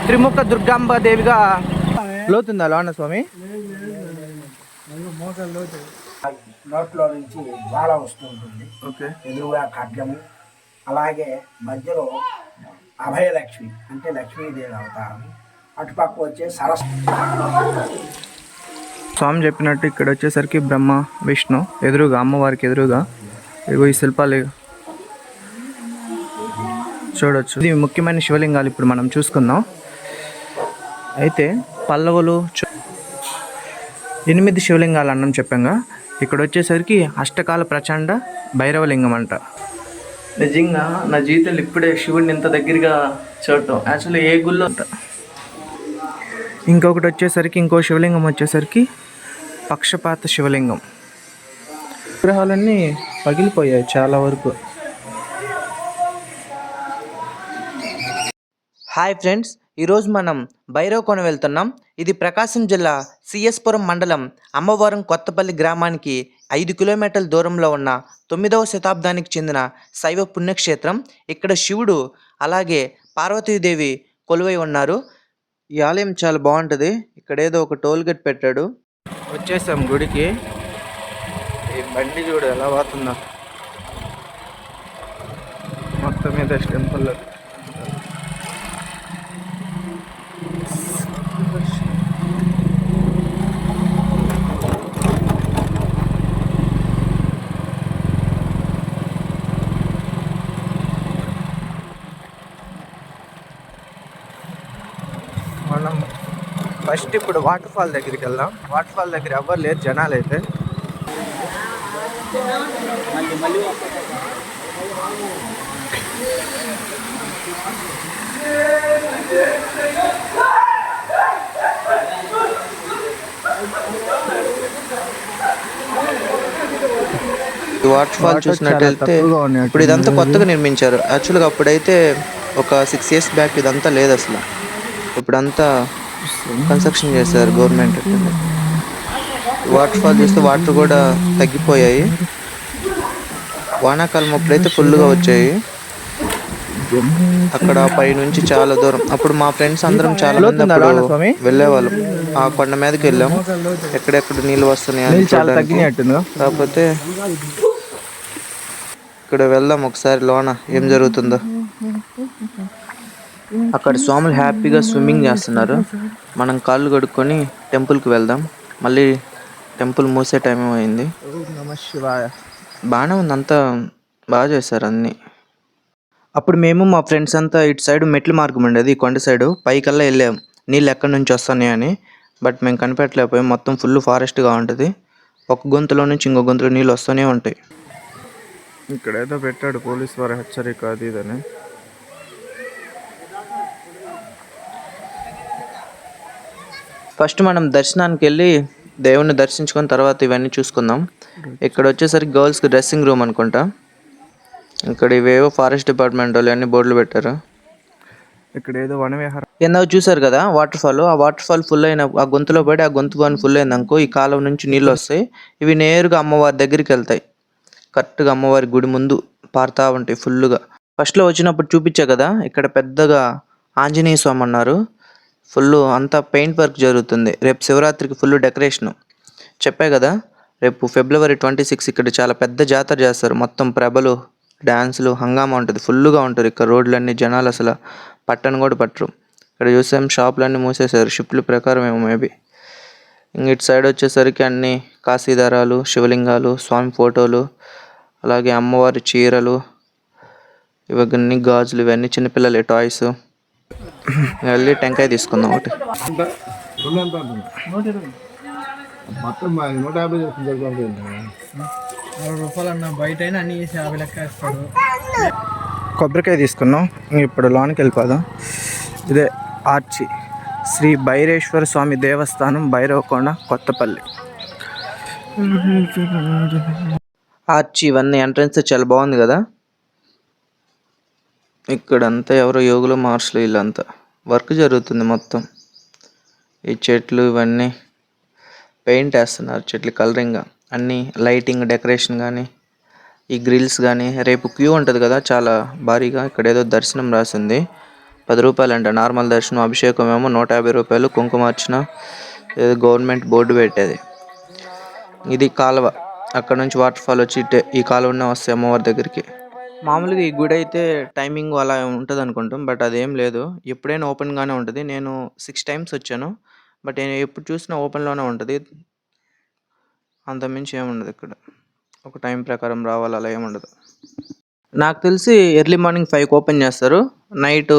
త్రిముఖ దుర్గాంబ దేవిగా లోతుందా లోన స్వామి? నోట్లో నుంచి జ్వాల వస్తూ ఉంటుంది. ఎదురుగా ఖడ్గము, అలాగే మధ్యలో అభయలక్ష్మి అంటే లక్ష్మీదేవి అవతారం, అటుపక్క వచ్చే స్వామి చెప్పినట్టు ఇక్కడ వచ్చేసరికి బ్రహ్మ విష్ణు ఎదురుగా, అమ్మవారికి ఎదురుగా ఇగో ఈ శిల్పాలు చూడవచ్చు. ఇది ముఖ్యమైన శివలింగాలు ఇప్పుడు మనం చూసుకుందాం. అయితే పల్లవులు 8 శివలింగాలు అన్నం చెప్పంగా, ఇక్కడ వచ్చేసరికి అష్టకాల ప్రచండ భైరవలింగం అంట. నిజంగా నా జీవితంలో ఇప్పుడే శివుడిని ఇంత దగ్గరగా చూడటం. యాక్చువల్లీ ఏ గుళ్ళో అంట. ఇంకొకటి వచ్చేసరికి ఇంకో శివలింగం వచ్చేసరికి పక్షపాత శివలింగం. విగ్రహాలన్నీ పగిలిపోయాయి చాలా వరకు. హాయ్ ఫ్రెండ్స్, ఈరోజు మనం భైరవకోన వెళ్తున్నాం. ఇది ప్రకాశం జిల్లా సిఎస్పురం మండలం అమ్మవరం కొత్తపల్లి గ్రామానికి 5 కిలోమీటర్ల దూరంలో ఉన్న 9వ శతాబ్దానికి చెందిన శైవ పుణ్యక్షేత్రం. ఇక్కడ శివుడు అలాగే పార్వతీదేవి కొలువై ఉన్నారు. ఈ ఆలయం చాలా బాగుంటుంది. ఇక్కడ ఏదో ఒక టోల్ గేట్ పెట్టాడు. వచ్చేసాం గుడికి. ఈ బండి చూడు ఎలా పోతుందో. మొత్తం మీద టెంపుల్. మనం ఫస్ట్ ఇప్పుడు వాటర్ ఫాల్ దగ్గరికి వెళ్దాం. వాటర్ ఫాల్ దగ్గర ఎవ్వరు లేరు జనాలు అయితే. వాటర్ ఫాల్ చూసినట్టయితే ఇప్పుడు ఇదంతా కొత్తగా నిర్మించారు. యాక్చువల్గా అప్పుడైతే ఒక 6 years బ్యాక్ ఇదంతా లేదు అసలు. ఇప్పుడంతా కన్స్ట్రక్షన్ చేశారు గవర్నమెంట్. వాటర్ ఫాల్ చూస్తే వాటర్ కూడా తగ్గిపోయాయి. వానాకాలం అప్పుడైతే ఫుల్గా వచ్చాయి. అక్కడ పై నుంచి చాలా దూరం. అప్పుడు మా ఫ్రెండ్స్ అందరం చాలా మంది అప్పుడు వెళ్ళేవాళ్ళం. ఆ కొండ మీదకి వెళ్ళాం. ఎక్కడెక్కడ నీళ్ళు వస్తున్నాయి కాకపోతే ఇక్కడ వెళ్దాం ఒకసారి లోన ఏం జరుగుతుందో. అక్కడ స్వాములు హ్యాపీగా స్విమ్మింగ్ చేస్తున్నారు. మనం కాళ్ళు కడుక్కొని టెంపుల్కి వెళ్దాం. మళ్ళీ టెంపుల్ మూసే టైం అయింది. బాగానే ఉంది, అంతా బాగా చేశారు అన్నీ. అప్పుడు మేము మా ఫ్రెండ్స్ అంతా ఇటు సైడ్ మెట్ల మార్గం ఉండేది, ఈ కొండ సైడు పైకల్లా వెళ్ళాం నీళ్ళు ఎక్కడి నుంచి వస్తున్నాయి అని. బట్ మేము కనిపెట్టలేకపోయాం. మొత్తం ఫుల్ ఫారెస్ట్గా ఉంటుంది. ఒక గొంతులో నుంచి ఇంకో గొంతులో నీళ్ళు వస్తూనే ఉంటాయి. ఇక్కడ ఏదో పెట్టాడు పోలీస్ వారి హెచ్చరిక అది ఇదని. ఫస్ట్ మనం దర్శనానికి వెళ్ళి దేవుణ్ణి దర్శించుకున్న తర్వాత ఇవన్నీ చూసుకుందాం. ఇక్కడ వచ్చేసరికి గర్ల్స్కి డ్రెస్సింగ్ రూమ్ అనుకుంటా. ఇక్కడ ఇవేవో ఫారెస్ట్ డిపార్ట్మెంట్ వాళ్ళు అన్ని బోర్డులు పెట్టారు. ఇక్కడ ఏదో వనవిహారం ఏందో చూసారు కదా వాటర్ ఫాల్. ఆ వాటర్ ఫాల్ ఫుల్ అయిన ఆ గొంతులో పడి ఆ గొంతు కానీ ఫుల్ అయిందనుకో ఈ కాలం నుంచి నీళ్ళు వస్తాయి. ఇవి నేరుగా అమ్మవారి దగ్గరికి వెళ్తాయి. కరెక్ట్గా అమ్మవారి గుడి ముందు పారుతూ ఉంటాయి ఫుల్గా. ఫస్ట్లో వచ్చినప్పుడు చూపించా కదా, ఇక్కడ పెద్దగా ఆంజనేయ స్వామి అన్నారు. ఫుల్ అంతా పెయింట్ వర్క్ జరుగుతుంది. రేపు శివరాత్రికి ఫుల్ డెకరేషను. చెప్పా కదా, రేపు February 26 ఇక్కడ చాలా పెద్ద జాతర చేస్తారు. మొత్తం ప్రభలు, డ్యాన్సులు, హంగామా ఉంటుంది. ఫుల్గా ఉంటారు ఇక్కడ. రోడ్లన్నీ జనాలు అసలు పట్టను కూడా పట్టరు. ఇక్కడ చూసాం షాపులన్నీ మూసేశారు షిఫ్ట్ల ప్రకారం ఏమో మేబీ. ఇంక ఇటు సైడ్ వచ్చేసరికి అన్ని కాశీదారాలు, శివలింగాలు, స్వామి ఫోటోలు, అలాగే అమ్మవారి చీరలు, ఇవన్నీ గాజులు, ఇవన్నీ చిన్నపిల్లలే టాయ్స్. వెళ్ళి టెంకాయ తీసుకుందాం ఒకటి. కొబ్బరికాయ తీసుకున్నాం. ఇప్పుడు లోనికి వెళ్ళిపోదాం. ఇదే ఆర్చి శ్రీ భైరేశ్వర స్వామి దేవస్థానం, భైరవకోన, కొత్తపల్లి. ఆర్చి ఇవన్నీ ఎంట్రన్స్ చాలా బాగుంది కదా. ఇక్కడంతా ఎవరో యోగులు, మహర్షులు వీళ్ళంతా వర్క్ జరుగుతుంది మొత్తం. ఈ చెట్లు ఇవన్నీ పెయింట్ వేస్తున్నారు, చెట్లు కలరింగ్ అన్నీ, లైటింగ్ డెకరేషన్ కానీ, ఈ గ్రిల్స్ కానీ. రేపు క్యూ ఉంటుంది కదా చాలా భారీగా. ఇక్కడ ఏదో దర్శనం రాసింది. రూపాయలు అంట నార్మల్ దర్శనం. అభిషేకం ఏమో 150 రూపాయలు. కుంకుమార్చన ఏదో గవర్నమెంట్ బోర్డు పెట్టేది. ఇది కాలువ, అక్కడ నుంచి వాటర్ ఫాల్ వచ్చి ఈ కాలువనే వస్తాయి అమ్మవారి దగ్గరికి. మామూలుగా ఈ గుడి అయితే టైమింగ్ అలా ఉంటుంది అనుకుంటాం, బట్ అదేం లేదు. ఎప్పుడైనా ఓపెన్గానే ఉంటుంది. నేను 6 టైమ్స్ వచ్చాను, బట్ నేను ఎప్పుడు చూసినా ఓపెన్లోనే ఉంటుంది. అంతమించి ఏముండదు ఇక్కడ. ఒక టైం ప్రకారం రావాలి అలా ఏముండదు. నాకు తెలిసి ఎర్లీ మార్నింగ్ 5కి ఓపెన్ చేస్తారు. నైట్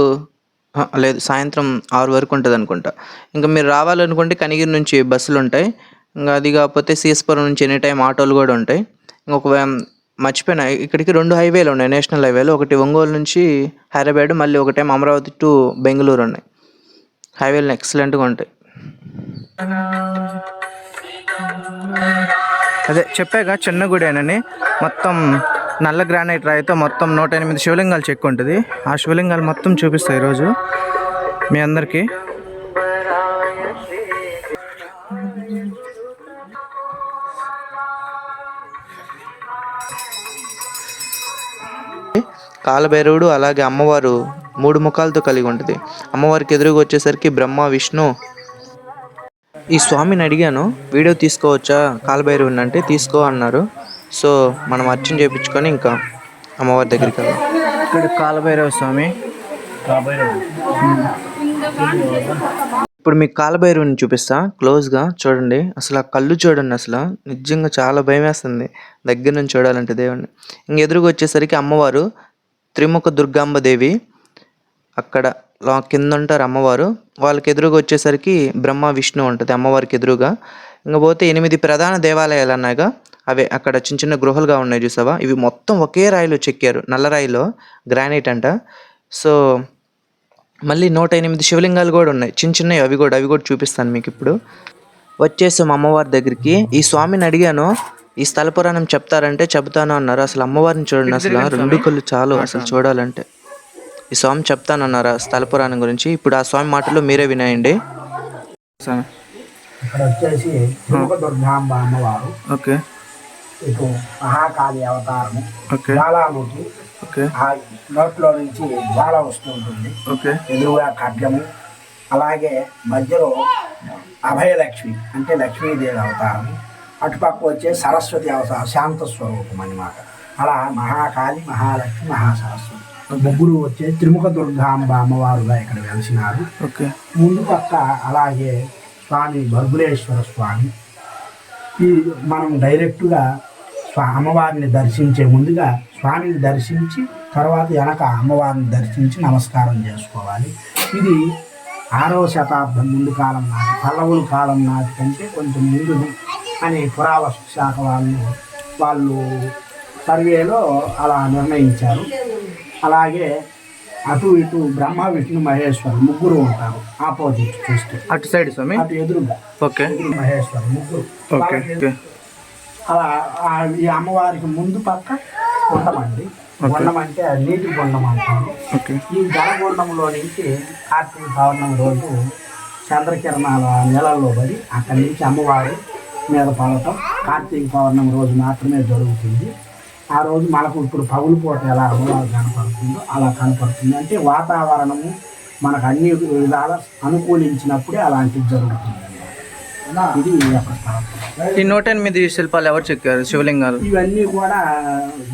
లేదు, సాయంత్రం 6 వరకు ఉంటుంది అనుకుంటా. ఇంకా మీరు రావాలనుకుంటే కనిగిరి నుంచి బస్సులు ఉంటాయి. ఇంకా అది కాకపోతే సిఎస్పురం నుంచి ఎనీ టైం ఆటోలు కూడా ఉంటాయి. ఇంకొక మర్చిపోయినా, ఇక్కడికి 2 హైవేలు ఉన్నాయి, నేషనల్ హైవేలు. ఒకటి ఒంగోలు నుంచి హైదరాబాద్, మళ్ళీ ఒకటేమో అమరావతి టు బెంగళూరు ఉన్నాయి. హైవేలు ఎక్సలెంట్గా ఉంటాయి. అదే చెప్పాక చిన్న గుడేనని. మొత్తం నల్ల గ్రానైట్ రాయితో మొత్తం 108 శివలింగాలు చెక్కు ఉంటుంది. ఆ శివలింగాలు మొత్తం చూపిస్తాయి ఈరోజు మీ అందరికీ. కాలభైరవుడు అలాగే అమ్మవారు 3 ముఖాలతో కలిగి ఉంటుంది. అమ్మవారికి ఎదురుగా వచ్చేసరికి బ్రహ్మ విష్ణు. ఈ స్వామిని అడిగాను వీడియో తీసుకోవచ్చా కాలభైరవుని అంటే తీసుకో అన్నారు. సో మనం అర్చన చేయించుకొని ఇంకా అమ్మవారి దగ్గరికి వెళ్ళాం. ఇక్కడ కాలభైరవ స్వామి. ఇప్పుడు మీకు కాలభైరవుని చూపిస్తా క్లోజ్గా చూడండి. అసలు ఆ కళ్ళు చూడండి, అసలు నిజంగా చాలా భయం వేస్తుంది దగ్గర నుంచి చూడాలంటే దేవుడిని. ఇంక ఎదురుగా వచ్చేసరికి అమ్మవారు త్రిముఖ దుర్గాంబదేవి. అక్కడ కింద ఉంటారు అమ్మవారు. వాళ్ళకి ఎదురుగా వచ్చేసరికి బ్రహ్మ విష్ణు ఉంటుంది అమ్మవారికి ఎదురుగా. ఇంకా పోతే 8 ప్రధాన దేవాలయాలు అన్నాగా అవే అక్కడ చిన్న చిన్న గృహాలుగా ఉన్నాయి చూసావా, ఇవి మొత్తం ఒకే రాయిలో చెక్కారు, నల్లరాయిలో, గ్రానైట్ అంట. సో మళ్ళీ 108 శివలింగాలు కూడా ఉన్నాయి, చిన్న చిన్నవి. అవి కూడా చూపిస్తాను మీకు. ఇప్పుడు వచ్చేసాం అమ్మవారి దగ్గరికి. ఈ స్వామిని అడిగాను ఈ స్థల పురాణం చెప్తారంటే చెబుతాను అన్నారు. అసలు అమ్మవారిని చూడండి, అసలు 2 కళ్ళు చాలు అసలు చూడాలంటే. ఈ స్వామి చెప్తానన్నారు స్థల పురాణం గురించి. ఇప్పుడు ఆ స్వామి మాటలు మీరే వినాయండి. ఇక్కడ వచ్చేసి దుర్గాంబ అమ్మవారు. ఓకే. ఇటు మహాకాళి అవతారము. జ్వాలాముఖి. ఆ నోట్లో నుంచి జ్వాల వస్తూ ఉంటుంది. ఎదురుగా ఖడ్గము. అలాగే మధ్యలో అభయలక్ష్మి అంటే లక్ష్మీదేవి అవతారము. అటుపక్క వచ్చే సరస్వతి అవతారం, శాంత స్వరూపం అన్నమాట. అలా మహాకాళి, మహాలక్ష్మి, మహాసరస్వతి ముగ్గురు వచ్చే త్రిముఖ దుర్గాంబ అమ్మవారుగా ఇక్కడ వెలిసినారు. ముందు పక్క అలాగే స్వామి బర్గులేశ్వర స్వామి. ఈ మనం డైరెక్ట్గా అమ్మవారిని దర్శించే ముందుగా స్వామిని దర్శించి తర్వాత వెనక అమ్మవారిని దర్శించి నమస్కారం చేసుకోవాలి. ఇది 6వ శతాబ్దం ముందు కాలం నాటి, పల్లవుల కాలం నాటి కంటే కొంచెం ముందు అని పురావస్తు శాఖ వాళ్ళు సర్వేలో అలా నిర్ణయించారు. అలాగే అటు ఇటు బ్రహ్మ విష్ణు మహేశ్వరు ముగ్గురు ఉంటారు. ఆపోజిట్ చూస్తే అటు సైడ్ స్వామి, అటు ఎదురుగా మహేశ్వరు ముగ్గురు. అలా ఈ అమ్మవారికి ముందు పక్క గుండమండి. గుండం అంటే నీటి గుండం అంటారు. ఈ జలగుండంలో నుంచి కార్తీక పౌర్ణమి రోజు చంద్రకిరణాల నీళ్ళల్లో పడి అక్కడి నుంచి అమ్మవారు మీద పడటం కార్తీక పౌర్ణమి రోజు మాత్రమే జరుగుతుంది. ఆ రోజు మనకు ఇప్పుడు పగులు పూట ఎలా అమ్మవారు కనపడుతుందో అలా కనపడుతుంది. అంటే వాతావరణము మనకు అన్ని విధాల అనుకూలించినప్పుడే అలాంటివి జరుగుతుంది. ఇది ఈ 108 శిల్పాలు ఎవరు చెక్కారు శివలింగాలు? ఇవన్నీ కూడా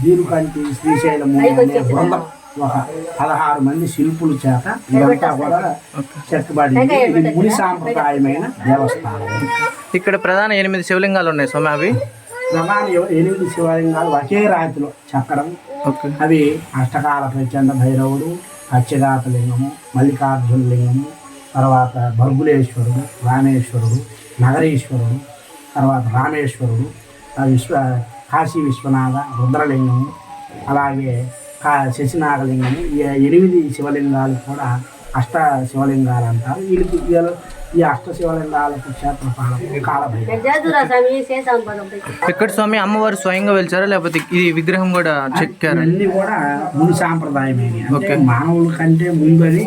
దీరుకంటి శ్రీశైలము అనే బృందం, ఒక 16 మంది శిల్పుల చేత ఇదంతా కూడా చెక్కబడింది. ఇది ముని సాంప్రదాయమైన దేవస్థానం. ఇక్కడ ప్రధాన 8 శివలింగాలు ఉన్నాయి స్వామి. అవి ప్రధాన 8 శివలింగాలు ఒకే రాతిలో చెక్కడం. అవి అష్టకాల ప్రచండ భైరవుడు, అత్యగాత లింగము, మల్లికార్జున లింగము, తర్వాత బర్గులేశ్వరుడు, రామేశ్వరుడు, నగరీశ్వరుడు, తర్వాత రామేశ్వరుడు, కాశీ విశ్వనాథ, రుద్రలింగము, అలాగే శశినాగలింగము. ఈ 8 శివలింగాలు కూడా అష్ట శివలింగాలు అంటారు. వీళ్ళకి ఈ అష్ట శివలింగాలకు క్షేత్రపాలకుడు కాలభైరవుడు. ఎక్కడ స్వామి అమ్మవారు స్వయంగా వెళ్తారా లేకపోతే ఈ విగ్రహం కూడా చెక్కారు? అన్ని కూడా ముని సాంప్రదాయమే. అంటే మానవుల కంటే ముందని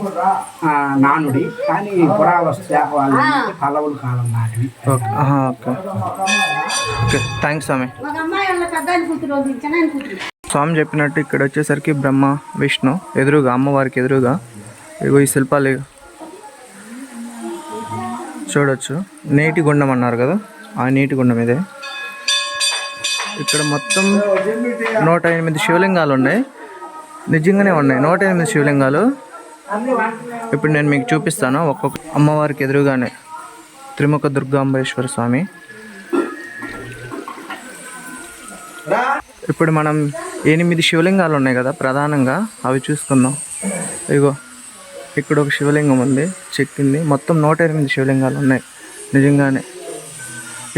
నానుడి, కానీ పురావస్తు శాఖ వాళ్ళు పల్లవుల కాలం నాటివి. ఓకే, థ్యాంక్స్ స్వామి. స్వామి చెప్పినట్టు ఇక్కడ వచ్చేసరికి బ్రహ్మ విష్ణు ఎదురుగా, అమ్మవారికి ఎదురుగా ఇగో ఈ శిల్పాలు చూడొచ్చు. నీటి గుండం అన్నారు కదా, ఆ నీటి గుండం ఇదే. ఇక్కడ మొత్తం 108 శివలింగాలు ఉన్నాయి. నిజంగానే ఉన్నాయి 108 శివలింగాలు. ఇప్పుడు నేను మీకు చూపిస్తాను. ఒక్కొక్క అమ్మవారికి ఎదురుగానే త్రిముఖ దుర్గాంబేశ్వర స్వామి. ఇప్పుడు మనం 8 శివలింగాలు ఉన్నాయి కదా ప్రధానంగా, అవి చూసుకుందాం. ఇగో ఇక్కడ ఒక శివలింగం ఉంది చెక్కింది. మొత్తం 108 శివలింగాలు ఉన్నాయి నిజంగానే.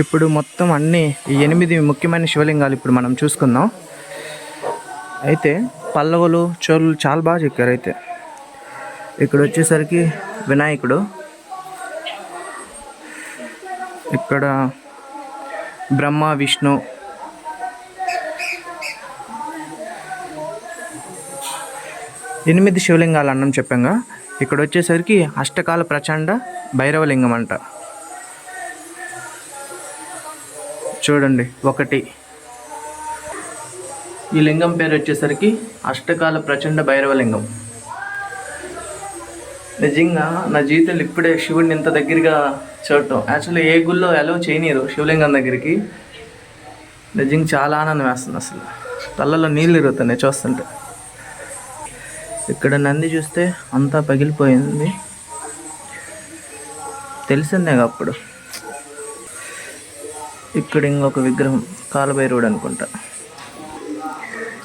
ఇప్పుడు మొత్తం అన్నీ ఈ 8 ముఖ్యమైన శివలింగాలు ఇప్పుడు మనం చూసుకుందాం. అయితే పల్లవులు చోళ్ళు చాలా బాగా చెక్కారు. అయితే ఇక్కడ వచ్చేసరికి వినాయకుడు, ఇక్కడ బ్రహ్మ విష్ణు, ఎనిమిది శివలింగాలు అన్నం చెప్పాగా. ఇక్కడ వచ్చేసరికి అష్టకాల ప్రచండ భైరవలింగం అంట. చూడండి ఒకటి. ఈ లింగం పేరు వచ్చేసరికి అష్టకాల ప్రచండ భైరవలింగం. నిజంగా నా జీవితంలో ఇప్పుడే శివుడిని ఇంత దగ్గరగా చూడటం. యాక్చువల్లీ ఏ గుళ్ళో ఎలా చేయనీరు శివలింగం దగ్గరికి. నిజంగా చాలా ఆనందం వేస్తుంది. అసలు కళ్ళల్లో నీళ్ళు ఇరుగుతున్నాయి చూస్తుంటే. ఇక్కడ నంది చూస్తే అంతా పగిలిపోయింది, తెలిసిందేగా అప్పుడు. ఇక్కడ ఇంకొక విగ్రహం కాలభైరవుడు అనుకుంటా.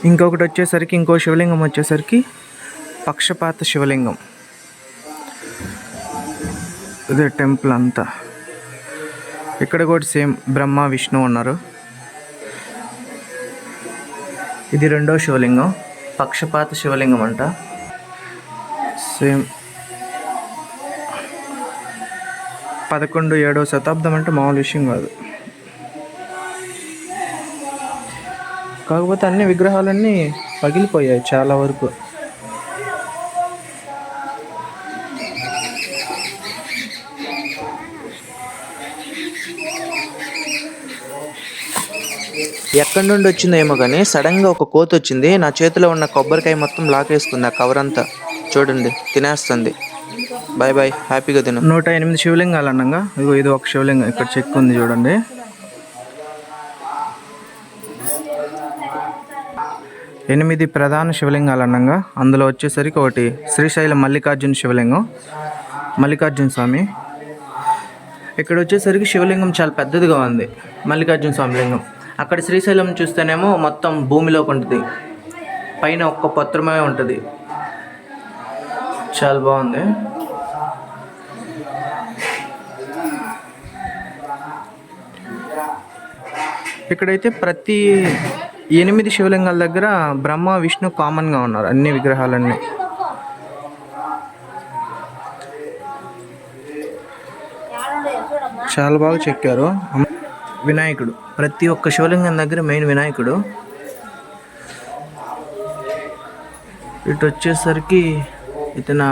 ఇంకొకటి వచ్చేసరికి ఇంకో శివలింగం వచ్చేసరికి పక్షపాత శివలింగం. ఇదే టెంపుల్ అంతా. ఇక్కడ కూడా సేమ్ బ్రహ్మ విష్ణు ఉన్నారు. ఇది రెండో శివలింగం, పక్షపాత శివలింగం అంట. సేమ్ 11వ 7వ శతాబ్దం అంటే మామూలు విషయం కాదు. కాకపోతే అన్ని విగ్రహాలన్నీ పగిలిపోయాయి చాలా వరకు. ఎక్కడి నుండి వచ్చిందో ఏమో కానీ సడన్గా ఒక కోతి వచ్చింది. నా చేతిలో ఉన్న కొబ్బరికాయ మొత్తం లాకేసుకుంది. ఆ కవర్ అంతా చూడండి తినేస్తుంది. బాయ్ బాయ్, హ్యాపీగా తిను. 108 శివలింగాలు అన్నగా. ఇగో ఇది ఒక శివలింగం ఇక్కడ చెక్ ఉంది చూడండి. ఎనిమిది ప్రధాన శివలింగాలు అన్నగా. అందులో వచ్చేసరికి ఒకటి శ్రీశైలం మల్లికార్జున శివలింగం, మల్లికార్జున స్వామి. ఇక్కడ వచ్చేసరికి శివలింగం చాలా పెద్దదిగా ఉంది, మల్లికార్జున స్వామి లింగం. అక్కడ శ్రీశైలం చూస్తేనేమో మొత్తం భూమిలోకి ఉంటుంది, పైన ఒక్క పత్రమే ఉంటుంది. చాలా బాగుంది. ఇక్కడైతే ప్రతి 8 శివలింగాల దగ్గర బ్రహ్మ విష్ణు కామన్గా ఉన్నారు, అన్ని విగ్రహాలన్నీ. చాలా బాగా చెక్కారు. వినాయకుడు ప్రతి ఒక్క శివలింగం దగ్గర మెయిన్ వినాయకుడు. ఇటు వచ్చేసరికి ఇతను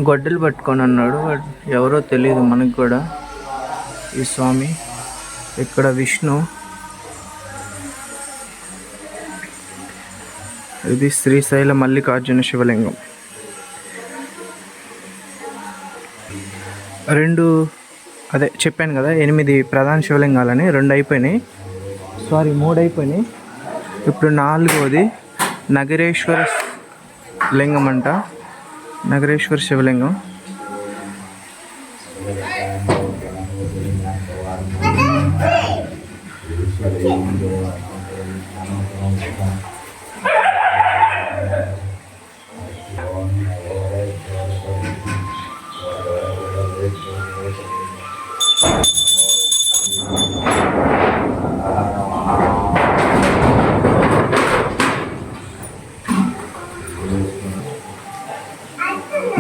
గొడ్డలు పట్టుకొని అన్నాడు, ఎవరో తెలియదు మనకు కూడా ఈ స్వామి. ఇక్కడ విష్ణు, ఇది శ్రీశైల మల్లికార్జున శివలింగం. అదే చెప్పాను కదా 8 ప్రధాన శివలింగాలని. 2 అయిపోయినాయి, 3 అయిపోయినాయి. ఇప్పుడు 4వది నగరేశ్వర లింగం అంట, నగరేశ్వర శివలింగం.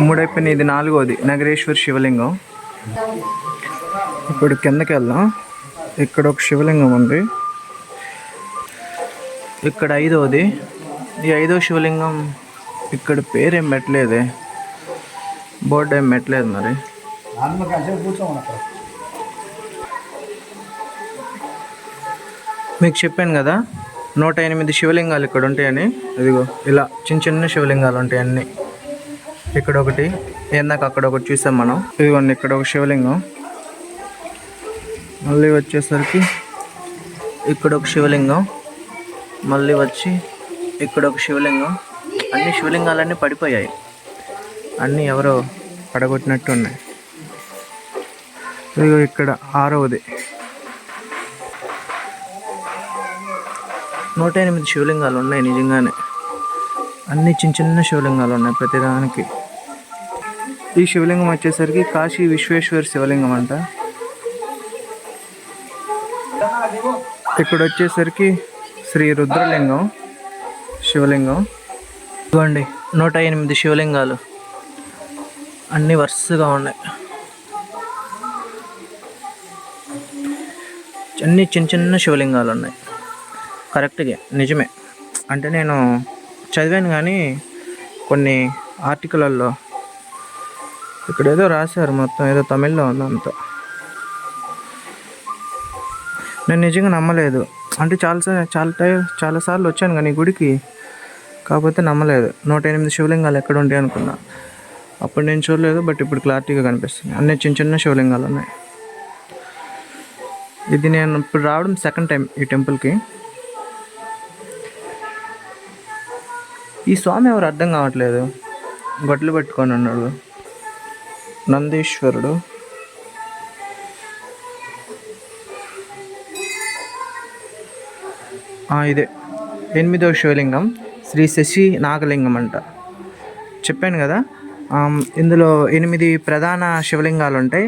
మూడైపోయినాయి, ఇది 4వది నగరేశ్వర శివలింగం. ఇప్పుడు కిందకి వెళ్దాం. ఇక్కడ ఒక శివలింగం ఉంది. ఇక్కడ 5వది. ఈ 5వ శివలింగం ఇక్కడ పేరేం పెట్టలేదే, బోర్డు ఏం పెట్టలేదు మరి. మీకు చెప్పాను కదా 108 శివలింగాలు ఇక్కడ ఉంటాయని. ఇదిగో ఇలా చిన్న చిన్న శివలింగాలు ఉంటాయి అన్నీ. ఇక్కడ ఒకటి, ఏందాక అక్కడ ఒకటి చూసాం మనం. ఇదిగోండి ఇక్కడ ఒక శివలింగం, మళ్ళీ వచ్చేసరికి ఇక్కడ ఒక శివలింగం, మళ్ళీ వచ్చి ఇక్కడ ఒక శివలింగం. అన్ని శివలింగాలన్నీ పడిపోయాయి, అన్నీ ఎవరో పడగొట్టినట్టు ఉన్నాయి. ఇదిగో ఇక్కడ 6వది. 108 శివలింగాలు ఉన్నాయి నిజంగానే. అన్ని చిన్న చిన్న శివలింగాలు ఉన్నాయి ప్రతిదానికి. ఈ శివలింగం వచ్చేసరికి కాశీ విశ్వేశ్వర శివలింగం అంట. ఇక్కడ వచ్చేసరికి శ్రీ రుద్రలింగం శివలింగం. ఇదిగోండి 108 శివలింగాలు అన్నీ వరుసగా ఉన్నాయి. అన్ని చిన్న చిన్న శివలింగాలు ఉన్నాయి. కరెక్ట్గా నిజమే. అంటే నేను చదివాను కానీ కొన్ని ఆర్టికల్లో ఇక్కడ ఏదో రాశారు, మొత్తం ఏదో తమిళ్లో ఉంది అంతా. నేను నిజంగా నమ్మలేదు. అంటే చాలాసార్లు వచ్చాను కానీ గుడికి, కాకపోతే నమ్మలేదు. 108 శివలింగాలు ఎక్కడ ఉంటాయి అనుకున్నా. అప్పుడు నేను చూడలేదు, బట్ ఇప్పుడు క్లారిటీగా కనిపిస్తుంది. అన్ని చిన్న చిన్న శివలింగాలు ఉన్నాయి. ఇది నేను ఇప్పుడు రావడం సెకండ్ టైం ఈ టెంపుల్కి. ఈ స్వామి ఎవరు అర్థం కావట్లేదు, గొడ్లు పెట్టుకొని ఉన్నాడు. నందీశ్వరుడు. ఇదే 8వ శివలింగం, శ్రీ శశి నాగలింగం అంట. చెప్పాను కదా, ఇందులో 8 ప్రధాన శివలింగాలు ఉంటాయి.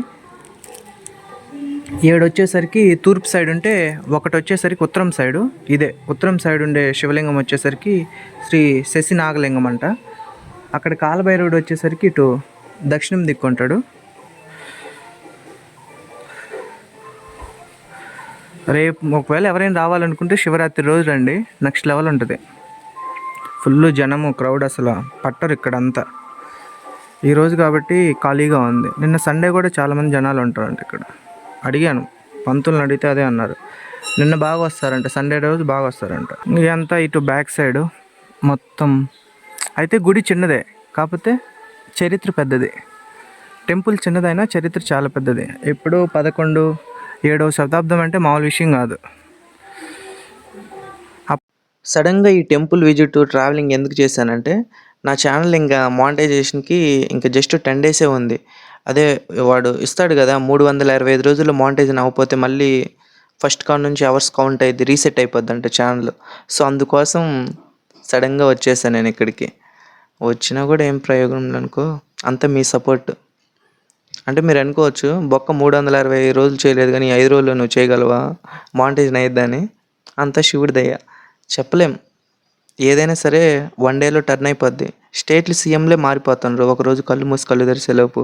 7 వచ్చేసరికి తూర్పు సైడ్ ఉంటే, 1 వచ్చేసరికి ఉత్తరం సైడు. ఇదే ఉత్తరం సైడ్ ఉండే శివలింగం వచ్చేసరికి శ్రీ శశి నాగలింగం అంట. అక్కడ కాలభైరవుడు వచ్చేసరికి ఇటు దక్షిణం దిక్కు ఉంటాడు. రేపు ఒకవేళ ఎవరైనా రావాలనుకుంటే శివరాత్రి రోజు రండి, నెక్స్ట్ లెవెల్ ఉంటుంది. ఫుల్ జనము, క్రౌడ్ అసలు పట్టరు ఇక్కడంతా. ఈరోజు కాబట్టి ఖాళీగా ఉంది. నిన్న సండే కూడా చాలామంది జనాలు ఉంటారంట ఇక్కడ. అడిగాను, పంతులను అడిగితే అదే అన్నారు, నిన్న బాగా వస్తారంట, సండే రోజు బాగా వస్తారంట. ఇదంతా ఇటు బ్యాక్ సైడు మొత్తం. అయితే గుడి చిన్నదే, కాకపోతే చరిత్ర పెద్దది. టెంపుల్ చిన్నదైనా చరిత్ర చాలా పెద్దది. ఇప్పుడు 11-7వ శతాబ్దం అంటే మామూలు విషయం కాదు. సడన్గా ఈ టెంపుల్ విజిట్ ట్రావెలింగ్ ఎందుకు చేశానంటే, నా ఛానల్ ఇంకా మానిటైజేషన్కి ఇంకా జస్ట్ 10 డేసే ఉంది. అదే వాడు ఇస్తాడు కదా, 365 రోజుల్లో మానిటైజేషన్ అవ్వకపోతే మళ్ళీ ఫస్ట్ కాడ నుంచి అవర్స్ కౌంట్ అయ్యింది, రీసెట్ అయిపోద్ది అంటే ఛానల్. సో అందుకోసం సడన్గా వచ్చేసాను నేను ఇక్కడికి. వచ్చినా కూడా ఏం ప్రయోజనం అనుకో, అంతా మీ సపోర్ట్. అంటే మీరు అనుకోవచ్చు, బొక్క 365 రోజులు చేయలేదు కానీ 5 రోజుల్లో నువ్వు చేయగలవా, మానిటైజేషన్ అయ్యిద్దని. అంతా శివుడి దయ, చెప్పలేం. ఏదైనా సరే 1 డేలో టర్న్ అయిపోద్ది. స్టేట్లు సీఎంలే మారిపోతున్నారు ఒకరోజు కళ్ళు మూసి కళ్ళు తెరిచేలోపు.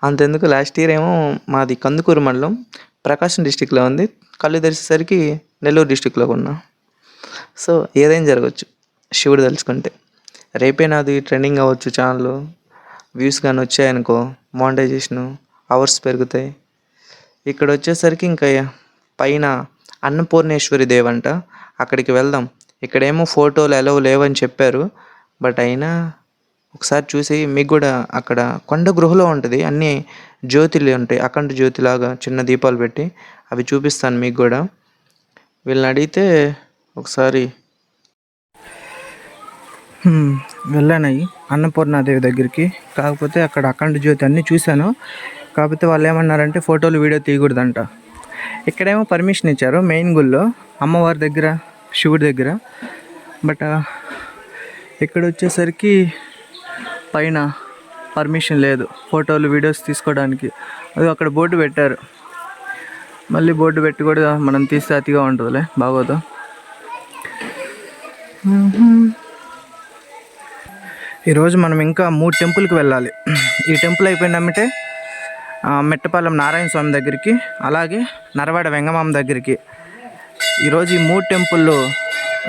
అంతెందుకు, లాస్ట్ ఇయర్ ఏమో మాది కందుకూరు మండలం ప్రకాశం డిస్టిక్లో ఉంది, కళ్ళు తెరిచేసరికి నెల్లూరు డిస్టిక్లో ఉన్నా. సో ఏదైనా జరగవచ్చు శివుడు తలుచుకుంటే. రేపే నాది ట్రెండింగ్ అవ్వచ్చు ఛానల్, వ్యూస్ కానీ వచ్చాయనుకో మానిటైజేషను అవర్స్ పెరుగుతాయి. ఇక్కడ వచ్చేసరికి ఇంకా పైన అన్నపూర్ణేశ్వరి దేవంట, అక్కడికి వెళ్దాం. ఇక్కడేమో ఫోటోలు ఎలవ్ లేవని చెప్పారు, బట్ అయినా ఒకసారి చూసి మీకు కూడా, అక్కడ కొండ గృహలో ఉంటుంది, అన్నీ జ్యోతులు ఉంటాయి, అఖండ జ్యోతిలాగా చిన్న దీపాలు పెట్టి, అవి చూపిస్తాను మీకు కూడా. వీళ్ళని అడిగితే ఒకసారి వెళ్ళానయ్యి అన్నపూర్ణాదేవి దగ్గరికి. కాకపోతే అక్కడ అఖండ జ్యోతి అన్నీ చూశాను, కాకపోతే వాళ్ళు ఏమన్నారంటే ఫోటోలు వీడియో తీయకూడదంట. ఇక్కడేమో పర్మిషన్ ఇచ్చారు మెయిన్ గుళ్ళో, అమ్మవారి దగ్గర శివుడి దగ్గర. బట్ ఇక్కడ వచ్చేసరికి పైన పర్మిషన్ లేదు ఫోటోలు వీడియోస్ తీసుకోవడానికి. అది అక్కడ బోర్డు పెట్టారు, మళ్ళీ బోర్డు పెట్టి కూడా మనం తీస్తే అతిగా ఉంటుందిలే, బాగోదు. ఈరోజు మనం ఇంకా 3 టెంపుల్కి వెళ్ళాలి. ఈ టెంపుల్ అయిపోయిందంటే మెట్టపాలెం నారాయణ స్వామి దగ్గరికి, అలాగే నరవాడ వెంగమామ దగ్గరికి. ఈరోజు ఈ 3 టెంపుల్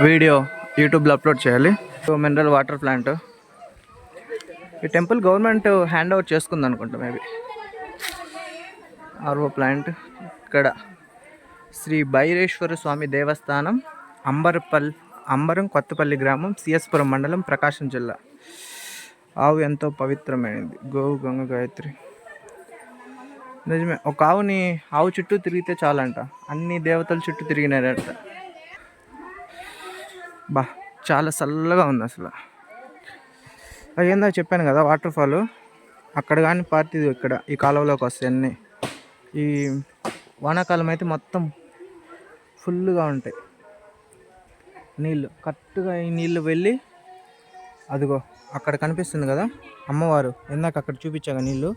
వీడియో యూట్యూబ్లో అప్లోడ్ చేయాలి. మినరల్ వాటర్ ప్లాంట్, ఈ టెంపుల్ గవర్నమెంట్ హ్యాండ్ ఓవర్ చేసుకుంది అనుకుంటా, మేబీ ఆర్ఓ ప్లాంట్. ఇక్కడ శ్రీ భైరేశ్వర స్వామి దేవస్థానం, అంబరం కొత్తపల్లి గ్రామం, సిఎస్పురం మండలం, ప్రకాశం జిల్లా. ఆవు ఎంతో పవిత్రమైనది. గోవు గంగ గాయత్రి. నిజమే, ఒక ఆవు చుట్టూ తిరిగితే చాలంట, అన్ని దేవతల చుట్టూ తిరిగినారంట. బా, చాలా చల్లగా ఉంది అసలు. ఏందో చెప్పాను కదా వాటర్ ఫాల్, అక్కడ కానీ పార్టీ ఇక్కడ ఈ కాలువలోకి వస్తాయి అన్నీ. ఈ వానాకాలం అయితే మొత్తం ఫుల్గా ఉంటాయి నీళ్ళు. కరెక్ట్గా ఈ నీళ్ళు వెళ్ళి అదిగో అక్కడ కనిపిస్తుంది కదా అమ్మవారు, ఇందాక అక్కడ చూపించాక నీళ్ళు,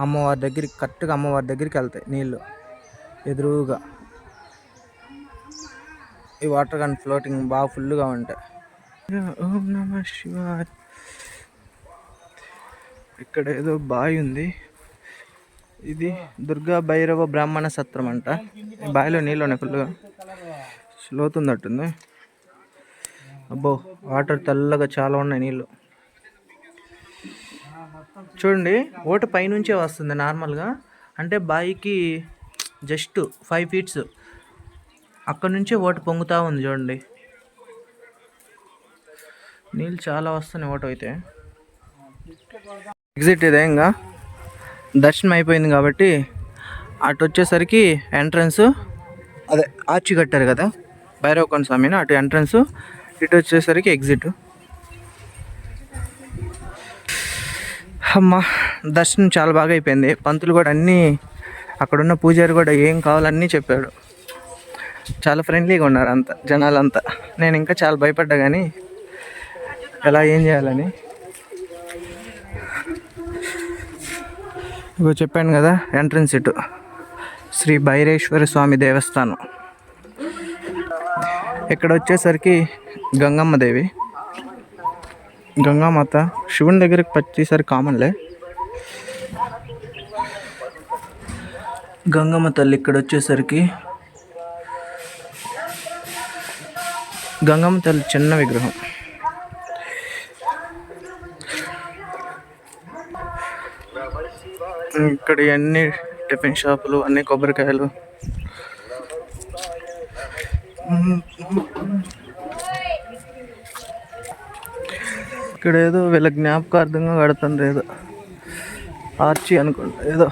అమ్మవారి దగ్గరికి కరెక్ట్గా అమ్మవారి దగ్గరికి వెళ్తాయి నీళ్ళు ఎదురుగా. ఈ వాటర్ కానీ ఫ్లోటింగ్ బాగా ఫుల్గా ఉంటాయి. ఓం నమ శివాయ. ఇక్కడ ఏదో బావి ఉంది, ఇది దుర్గా భైరవ బ్రాహ్మణ సత్రం అంట. ఈ బావిలో నీళ్ళు ఉన్నాయి ఫుల్గా, లోతుందట్టుంది. అబ్బో, వాటర్ తెల్లగా చాలా ఉన్నాయి నీళ్ళు. చూడండి, ఓట పైనుంచే వస్తుంది నార్మల్గా, అంటే బావికి జస్ట్ 5 feet అక్కడ నుంచే ఓట పొంగుతూ ఉంది. చూడండి, నీళ్ళు చాలా వస్తున్నాయి ఓట అయితే. ఎగ్జిట్ ఇదే, ఇంకా దర్శనం అయిపోయింది కాబట్టి అటు వచ్చేసరికి ఎంట్రన్స్, అదే ఆర్చి కట్టారు కదా భైరవకొండ స్వామిని, అటు ఎంట్రన్స్, ఇటు వచ్చేసరికి ఎగ్జిట్. అమ్మా, దర్శనం చాలా బాగా అయిపోయింది. పంతులు కూడా అన్నీ, అక్కడున్న పూజారి కూడా ఏం కావాలన్నీ చెప్పాడు. చాలా ఫ్రెండ్లీగా ఉన్నారు అంతా జనాలంతా. నేను ఇంకా చాలా భయపడ్డా కానీ ఎలా ఏం చేయాలని. ఇగో చెప్పాను కదా ఎంట్రన్స్ ఇటు శ్రీ భైరేశ్వర స్వామి దేవస్థానం. ఇక్కడ వచ్చేసరికి గంగమ్మ దేవి, గంగామాత. శివుని దగ్గరికి ప్రతిసారి కామన్లే. గంగమ్మ తల్లి ఇక్కడ వచ్చేసరికి గంగమ్మ తల్లి చిన్న విగ్రహం. ఇక్కడ అన్ని టిఫిన్ షాపులు, అన్ని కొబ్బరికాయలు. ఇక్కడ ఏదో వీళ్ళ జ్ఞాపకార్థంగా కడుతుంది, ఏదో ఆర్చి అనుకుంటా, ఏదో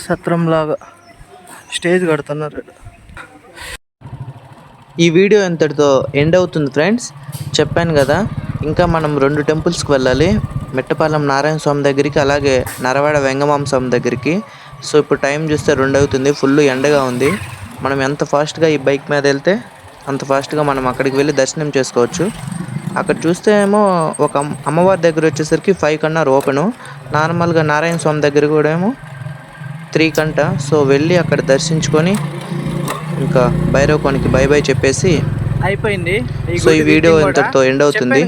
సత్రం లాగా స్టేజ్ కడుతున్నారు. ఈ వీడియో ఇంతటితో ఎండ్ అవుతుంది ఫ్రెండ్స్. చెప్పాను కదా, ఇంకా మనం 2 టెంపుల్స్కి వెళ్ళాలి, మిట్టపాలెం నారాయణ స్వామి దగ్గరికి, అలాగే నరవాడ వెంగమామ స్వామి దగ్గరికి. సో ఇప్పుడు టైం చూస్తే 2 అవుతుంది, ఫుల్ ఎండగా ఉంది. మనం ఎంత ఫాస్ట్గా ఈ బైక్ మీద వెళ్తే అంత ఫాస్ట్గా మనం అక్కడికి వెళ్ళి దర్శనం చేసుకోవచ్చు. అక్కడ చూస్తే ఏమో ఒక అమ్మవారి దగ్గర వచ్చేసరికి 5 కన్నా ఓపెను, నార్మల్గా నారాయణ స్వామి దగ్గర కూడా ఏమో 3 కంట. సో వెళ్ళి అక్కడ దర్శించుకొని ఇంకా భైరవకోనికి బై బై చెప్పేసి అయిపోయింది. సో ఈ వీడియో ఇంతటితో ఎండ్ అవుతుంది.